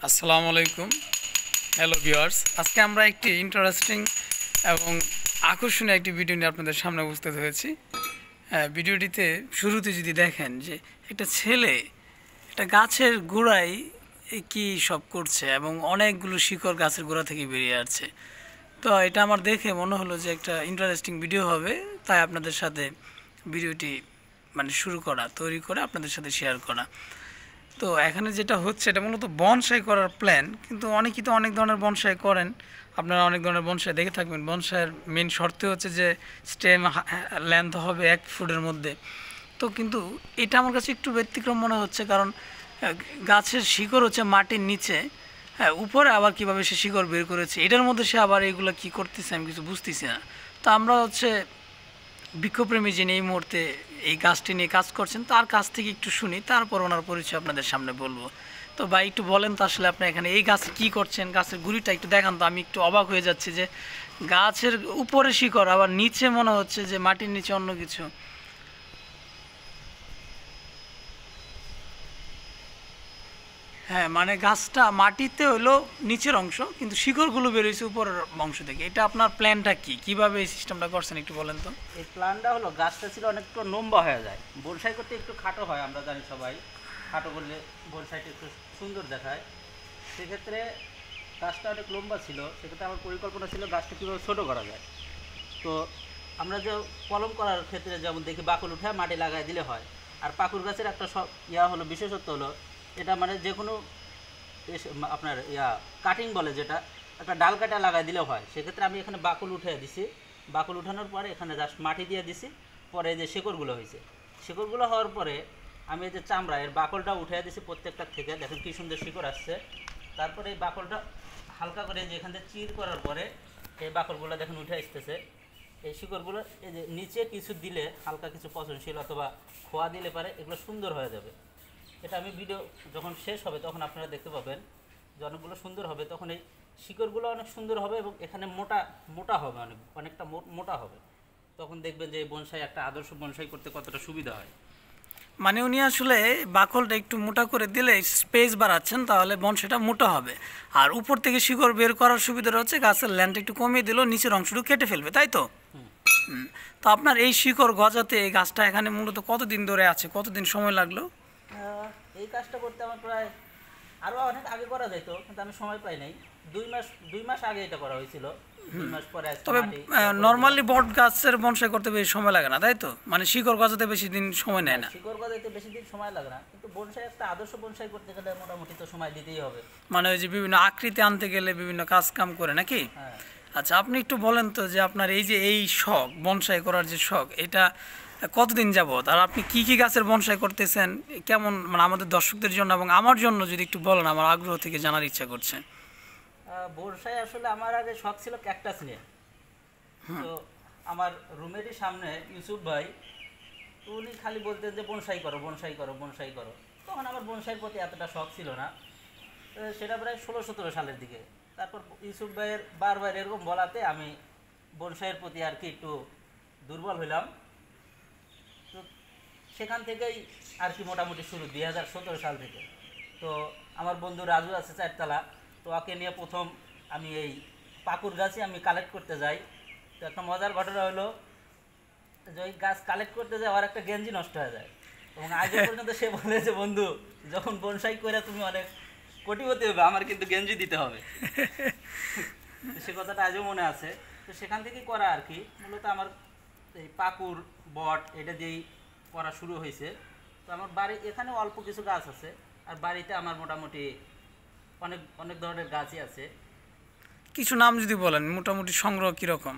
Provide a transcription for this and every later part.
আসসালামু আলাইকুম। Hello viewers, আজকে আমরা একটি ইন্টারেস্টিং এবং আকর্ষণীয় একটি ভিডিও নিয়ে আপনাদের সামনে উপস্থিত হয়েছি। ভিডিওটিতে শুরুতে যদি দেখেন যে একটা ছেলে একটা গাছের গোড়ায় কি সব করছে এবং অনেকগুলো শিকড় গাছের গোড়া থেকে বেরিয়ে আসছে। তো এটা আমার দেখে মনে হলো যে একটা ইন্টারেস্টিং ভিডিও হবে, তাই আপনাদের সাথে ভিডিওটি শুরু করা, তৈরি করে আপনাদের সাথে শেয়ার করা। তো এখানে যেটা হচ্ছে এটা মূলত বনসাই করার প্ল্যান, কিন্তু অনেকেই তো অনেক ধরনের বনসাই করেন। আপনারা অনেক ধরনের বনসাই দেখে থাকবেন। বনসাইয়ের মেন শর্ত হচ্ছে যে স্টেম লেন্থ হবে 1 ফুটের মধ্যে। তো কিন্তু এটা আমার কাছে একটু ব্যতিক্রম মনে হচ্ছে, কারণ গাছের শিকড় হচ্ছে মাটির নিচে, হ্যাঁ, উপরে আবার কীভাবে সে শিকড় বের করেছে, এটার মধ্যে সে আবার এগুলো কী করতেছে আমি কিছু বুঝতেছি না। তো আমরা বৃক্ষপ্রেমী যিনি এই মুহূর্তে এই গাছটি নিয়ে কাজ করছেন তার কাছ থেকে একটু শুনি, তারপর ওনার পরিচয় আপনাদের সামনে বলবো। তো ভাই, একটু বলেন তো আসলে আপনি এখানে এই গাছ কি করছেন, গাছের গুড়িটা একটু দেখান তো। আমি একটু অবাক হয়ে যাচ্ছি যে গাছের উপরে শিকড়, আবার নিচে মনে হচ্ছে যে মাটির নিচে অন্য কিছু। হ্যাঁ, গাছটা মাটিতে হলো নিচের অংশ, কিন্তু শিকড়গুলো বেরোয়েছে উপরের অংশ থেকে। এটা আপনার প্ল্যানটা কি, কিভাবে এই সিস্টেমটা করছেন একটু বলেন তো। এই প্ল্যানটা হলো, গাছটা ছিল অনেকটা লম্বা হয়ে যায়, বনসাই করতে একটু খাটো হয়, আমরা জানি সবাই খাটো করলে বনসাইটা একটু সুন্দর দেখায়। সেক্ষেত্রে গাছটা অনেক লম্বা ছিল, সেক্ষেত্রে আমার পরিকল্পনা ছিল গাছটা কীভাবে ছোটো করা যায়। তো আমরা যে কলম করার ক্ষেত্রে যেমন দেখি বাকল উঠে মাটি লাগাই দিলে হয়। আর পাকুর গাছের একটা হলো বিশেষত্ব হলো এটা যে কোনো আপনার কাটিং বলে যেটা, একটা ডাল কাটা লাগাই দিলেও হয়। সেক্ষেত্রে আমি এখানে বাকল উঠে দিছি, বাকল উঠানোর পরে এখানে জাস্ট মাটি দিয়ে দিছি। পরে এই যে শিকড়গুলো হয়েছে, শিকড়গুলো হওয়ার পরে আমি এই যে চামড়া এর বাকলটা উঠে দিছি প্রত্যেকটার থেকে, দেখেন কী সুন্দর শিকড় আসছে। তারপরে এই বাকলটা হালকা করে যে এখান থেকে চির করার পরে এই বাকলগুলো দেখেন উঠে আসতেছে। এই শিকড়গুলো এই যে নিচে কিছু দিলে, হালকা কিছু পচনশীল অথবা খোয়া দিলে পারে এগুলো সুন্দর হয়ে যাবে। এটা আমি ভিডিও যখন শেষ হবে তখন আপনারা দেখতে পাবেন যে অনেকগুলো সুন্দর হবে, তখন এই শিকড়গুলো অনেক সুন্দর হবে এবং এখানে মোটা মোটা হবে, অনেকটা মোটা হবে। তখন দেখবেন যে এই বনসাই একটা আদর্শ বনসাই করতে কতটা সুবিধা হয়। উনি আসলে বাকলটা একটু মোটা করে দিলে স্পেস বাড়াচ্ছেন, তাহলে বনসাইটা মোটা হবে। আর উপর থেকে শিকড় বের করার সুবিধাটা হচ্ছে গাছের ল্যান্ড একটু কমিয়ে দিলেও নিচের অংশটুকু কেটে ফেলবে, তাই তো? তো আপনার এই শিকড় গজাতে এই গাছটা এখানে মূলত কতদিন ধরে আছে, কতদিন সময় লাগলো? এই কাজটা করতে আমার প্রায় আরও অনেক আগে করা যেত, কিন্তু আমি সময় পাই নাই। 2 মাস আগে এটা করা হয়েছিল। 2 মাস পরে তবে নর্মালি বট গাছের বনসাই করতে বেশি সময় লাগে না, তাই তো? শিকড় গজাতে বেশি দিন সময় নেয় না। শিকড় গজাতে বেশি দিন সময় লাগে না, কিন্তু বনসাই একটা আদর্শ বনসাই করতে গেলে মোটামুটি তো সময় দিতেই হবে। ওই যে বিভিন্ন আকৃতি আনতে গেলে বিভিন্ন কাজ কাম করে নাকি? হ্যাঁ। আচ্ছা, আপনি একটু বলেন তো যে আপনার এই শখ, বনসাই করার যে শখ, এটা কতদিন যাবত, আর আপনি কি কি গাছের বনসাই করতেছেন, কেমন আমাদের দর্শকদের জন্য এবং আমার জন্য যদি একটু বলেন, আমার আগ্রহ থেকে জানার ইচ্ছা করছে। বনসাই আসলে আমার আগে শখ ছিল ক্যাকটাস নিয়ে। তো আমার রুমেরই সামনে ইউসুফ ভাই, উনি খালি বলতেন যে বনসাই করো, বনসাই করো, বনসাই করো। তখন আমার বনসাইয়ের প্রতি এতটা শখ ছিল না। সেটা প্রায় 16-17 সালের দিকে। তারপর ইউসুফ ভাইয়ের বারবার এরকম বলাতে আমি বনসাইয়ের প্রতি আর কি একটু দুর্বল হইলাম। তো সেখান থেকেই আর কি মোটামুটি শুরু 2017 সাল থেকে। তো আমার বন্ধু রাজু আছে 4 তলা, তো ওকে নিয়ে প্রথম আমি এই পাকুর গাছই আমি কালেক্ট করতে যাই। তো একটা মজার ঘটনা হলো যে ওই গাছ কালেক্ট করতে যাই, আমার একটা গেঞ্জি নষ্ট হয়ে যায় এবং আজ পর্যন্ত সে বলে যে বন্ধু, যখন বনসাই করে তুমি অনেক কোটিপতি হবে, আমার কিন্তু গেঞ্জি দিতে হবে। সে কথাটা আজও মনে আছে। তো সেখান থেকেই করা আর কি। মূলত আমার এই পাকুর বট এটা দিয়েই করা শুরু হয়েছে। তো আমার বাড়ি এখানে অল্প কিছু গাছ আছে, আর বাড়িতে আমার মোটামুটি অনেক অনেক ধরনের গাছই আছে। কিছু নাম যদি বলেন, মোটামুটি সংগ্রহ কীরকম?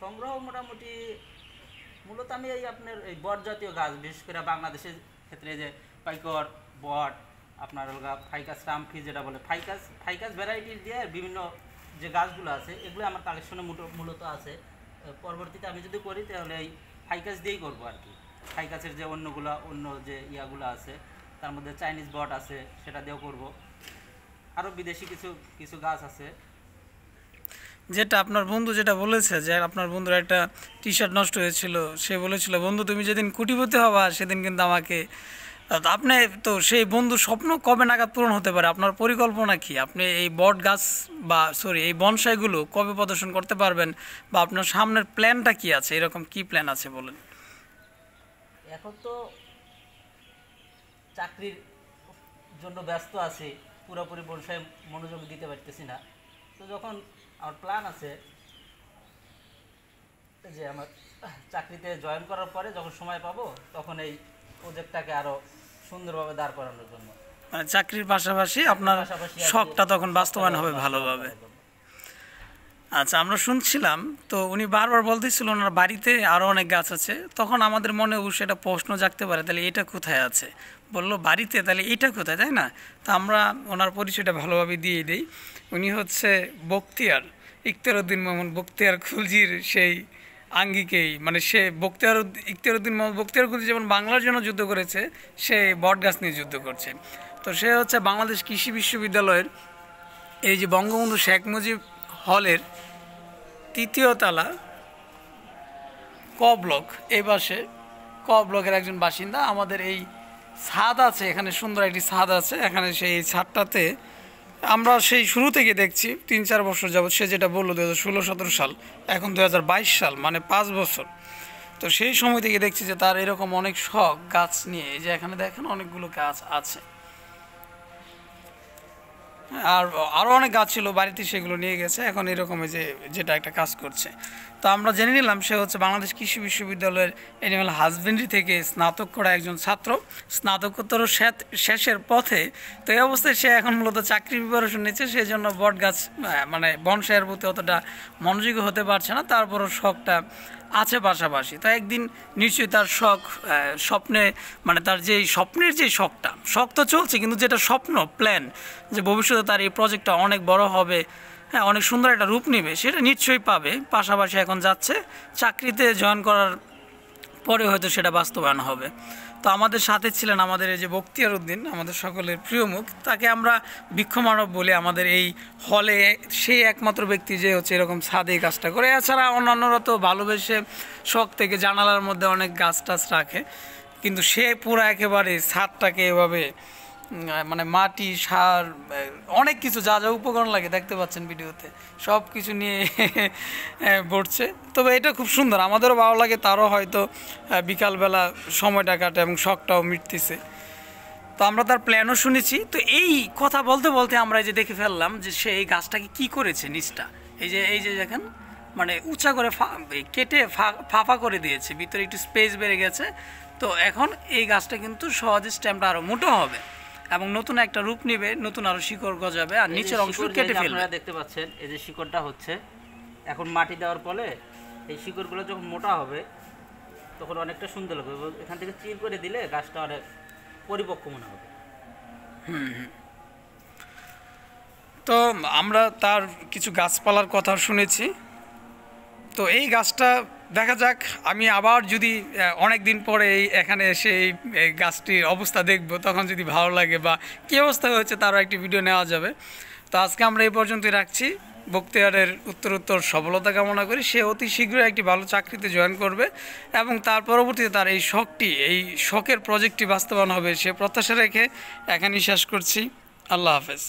সংগ্রহ মোটামুটি মূলত আমি আপনার এই বট জাতীয় গাছ, বিশেষ করে বাংলাদেশের ক্ষেত্রে যে পাইকর বট, আপনার ফাইকাস রামফি যেটা বলে, ফাইকাস ভ্যারাইটির দিয়ে বিভিন্ন যে গাছগুলো আছে এগুলো আমার কালেকশনে মূলত আছে। পরবর্তীতে আমি যদি করি তাহলে এই ফাইকাস দিয়েই করবো আর কি। ফাইকাসের যে অন্য যে ইয়াগুলো আছে, তার মধ্যে চাইনিজ বট আছে, সেটা দিয়েও করব। আরও বিদেশি কিছু গাছ আছে। যেটা আপনার বন্ধু যেটা বলেছে যে আপনার বন্ধুর একটা টি শার্ট নষ্ট হয়েছিল, সে বলেছিল, বন্ধু তুমি যেদিন কোটিপতি হবা সেদিন কিন্তু আমাকে তো আপনি তো সেই বন্ধু স্বপ্ন কবে নাগাদ পূরণ হতে পারে? আপনার পরিকল্পনা কি? আপনি এই বট গাছ বা সরি এই বনসাইগুলো কবে প্রদর্শন করতে পারবেন, বা আপনার সামনের প্ল্যানটা কি আছে? এরকম কি প্ল্যান আছে বলেন। এখন তো চাকরির জন্য ব্যস্ত আছি, পুরোপুরি বনসাই মনোযোগ দিতে পারতেছি না। তো যখন আমার প্ল্যান আছে যে আমার চাকরিতে জয়েন করার পরে যখন সময় পাবো, তখন এই প্রজেক্টটাকে আরও সুন্দরভাবে দাঁড় করানোর জন্য, মানে চাকরির পাশাপাশি আপনার শখটা তখন বাস্তবায়ন হবে ভালোভাবে। আচ্ছা, আমরা শুনছিলাম তো উনি বারবার বলতেছিল ওনার বাড়িতে আরও অনেক গাছ আছে। তখন আমাদের মনে অবশ্যই একটা প্রশ্ন জাগতে পারে, তাহলে এটা কোথায় আছে? বললো বাড়িতে, তাহলে এটা কোথায়, তাই না? তো আমরা ওনার পরিচয়টা ভালোভাবে দিয়ে দিই। উনি হচ্ছে বখতিয়ার ইখতিয়ারউদ্দিন মোহাম্মদ বখতিয়ার খুলজির সেই আঙ্গিকেই, মানে সে ইখতিয়ারউদ্দিন মোহাম্মদ বখতিয়ার খুলজি যেমন বাংলার জন্য যুদ্ধ করেছে, সে বট গাছ নিয়ে যুদ্ধ করছে। তো সে হচ্ছে বাংলাদেশ কৃষি বিশ্ববিদ্যালয়ের এই যে বঙ্গবন্ধু শেখ মুজিব হলের 3য় তলা ক ব্লক, এই পাশে ক ব্লকের একজন বাসিন্দা। আমাদের এই ছাদ আছে, এখানে সুন্দর একটি ছাদ আছে। এখানে সেই ছাদটাতে আমরা সেই শুরু থেকে দেখছি 3-4 বছর যাবৎ। সে যেটা বললো 2016-17 সাল, এখন 2022 সাল, মানে 5 বছর। তো সেই সময় থেকে দেখছি যে তার এরকম অনেক শখ গাছ নিয়ে। এই যে এখানে দেখেন অনেকগুলো গাছ আছে, আর আরও অনেক গাছ ছিল বাড়িতে, সেগুলো নিয়ে গেছে। এখন এরকম যে যেটা একটা কাজ করছে। তো আমরা জেনে নিলাম সে হচ্ছে বাংলাদেশ কৃষি বিশ্ববিদ্যালয়ের অ্যানিম্যাল হাজবেন্ড্রি থেকে স্নাতক করা একজন ছাত্র, স্নাতকোত্তর শেষের পথে। তো এই অবস্থায় সে এখন মূলত চাকরির প্রিপারেশন নিচ্ছে, সেই জন্য বট গাছ মানে বনসাইয়ের প্রতি অতটা মনোযোগী হতে পারছে না। তারপরও শখটা আছে পাশাপাশি। তো একদিন নিশ্চয়ই তার শখ স্বপ্নে, মানে তার যে স্বপ্নের যে শখ তো চলছে, কিন্তু যেটা স্বপ্ন প্ল্যান যে ভবিষ্যতে তার এই প্রজেক্টটা অনেক বড় হবে, হ্যাঁ অনেক সুন্দর একটা রূপ নেবে, সেটা নিশ্চয়ই পাবে। পাশাপাশি এখন যাচ্ছে চাকরিতে জয়েন করার পরে হয়তো সেটা বাস্তবায়ন হবে। তো আমাদের সাথে ছিলেন আমাদের এই যে বখতিয়ার উদ্দিন, আমাদের সকলের প্রিয় মুখ। তাকে আমরা বৃক্ষমানব বলি আমাদের এই হলে, সেই একমাত্র ব্যক্তি যে হচ্ছে এরকম ছাদে কাজটা করে। এছাড়া অন্যান্যরা তো ভালোবেসে শখ থেকে জানালার মধ্যে অনেক গাছ টাছ রাখে, কিন্তু সে পুরো একেবারে ছাদটাকে এভাবে মানে মাটি, সার, অনেক কিছু যা যা উপকরণ লাগে দেখতে পাচ্ছেন ভিডিওতে, সব কিছু নিয়ে বসছে। তবে এটা খুব সুন্দর, আমাদেরও ভালো লাগে, তারও হয়তো বিকালবেলা সময়টা কাটে এবং শখটাও মিটতেছে। তো আমরা তার প্ল্যানও শুনেছি। তো এই কথা বলতে বলতে আমরা এই যে দেখে ফেললাম যে সে এই গাছটাকে কী করেছে, নিচটা এই যে দেখেন মানে উঁচা করে কেটে ফাঁপা করে দিয়েছে, ভিতরে একটু স্পেস বেড়ে গেছে। তো এখন এই গাছটা কিন্তু সহজে স্ট্যাম্পটা আরও মোটো হবে এবং নতুন একটা রূপ নেবে, নতুন আরো শিকড় গজাবে, আর নিচের অংশ কেটে ফেলবে। আপনারা দেখতে পাচ্ছেন এই যে শিকড়টা হচ্ছে, এখন মাটি দেওয়ার ফলে এই শিকড়গুলো যখন মোটা হবে তখন অনেকটা সুন্দর লাগবে। এখান থেকে চির করে দিলে গাছটা অনেক পরিপক্ক মনে হবে। তো আমরা তার কিছু গাছপালার কথা শুনেছি। তো এই গাছটা দেখা যাক, আমি আবার যদি অনেক দিন পরে এখানে এসে এই গাছটির অবস্থা দেখব, তখন যদি ভালো লাগে বা কী অবস্থা হয়েছে তারও একটি ভিডিও নেওয়া যাবে। তো আজকে আমরা এই পর্যন্তই রাখছি। বখতিয়ারের উত্তর সফলতা কামনা করি। সে অতি শীঘ্রই একটি ভালো চাকরিতে জয়েন করবে এবং তার পরবর্তীতে তার এই শখের প্রজেক্টটি বাস্তবায়ন হবে, সে প্রত্যাশা রেখে এখানেই শেষ করছি। আল্লাহ হাফেজ।